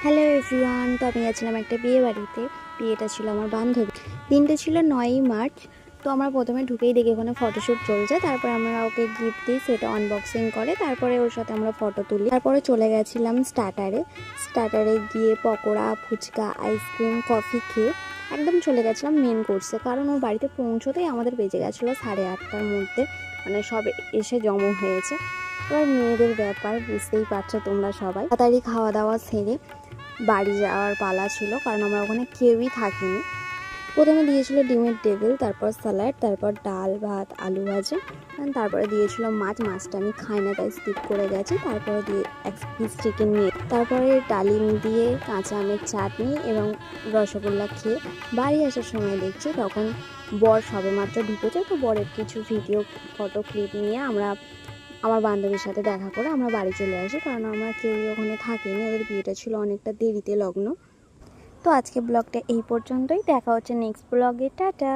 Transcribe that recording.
Hello everyone. তো আমি গেছিলাম একটা বিয়ে বাড়িতে। বিয়েটা ছিল আমার বান্ধবী। দিনটা ছিল 9ই মার্চ। তো আমরা প্রথমে ঢুকেই দেখি ওখানে ফটোশ্যুট চলছে। তারপরে আমরা ওকে গিফট দিই, সেটা আনবক্সিং করে। তারপরে ওর সাথে আমরা ফটো তুলি। তারপরে চলে গেছিলাম স্টার্টারে গিয়ে পকোড়া, ফুচকা, আইসক্রিম, কফি খেয়ে একদম চলে গেছিলাম মেন কোর্সে। কারণ ওর বাড়িতে পৌঁছতেই আমাদের বেজে গেছিলো 8:30টার মধ্যে। মানে সব এসে জমা হয়েছে। এবার মেয়েদের ব্যাপার বুঝতেই পারছো তোমরা সবাই। তাড়াতাড়ি খাওয়া দাওয়া সেরে বাড়ি যাওয়ার পালা ছিল, কারণ আমরা ওখানে কেউই থাকিনি। প্রথমে দিয়েছিল ডিমের টেবিল, তারপর স্যালাড, তারপর ডাল, ভাত, আলু ভাজা, তারপরে দিয়েছিল মাছটা আমি খাই না তাই স্কিপ করে গেছি। তারপরে দিয়ে এক পিস চিকেন নিয়ে, তারপরে ডালিম দিয়ে কাঁচা আমের চাটনি এবং রসগোল্লা খেয়ে বাড়ি আসার সময় দেখছি তখন বর সবেমাত্র ঢুকেছে। তো বরের কিছু ভিডিও ফটো ক্লিপ নিয়ে আমার বান্ধবীর সাথে দেখা করে আমরা বাড়ি চলে আসি, কারণ আমরা কেউই ওখানে থাকিনি। ওদের বিয়েটা ছিল অনেকটা দেরিতে লগ্ন। তো আজকে ব্লগটা এই পর্যন্তই। দেখা হচ্ছে নেক্সট ব্লগে। টাটা।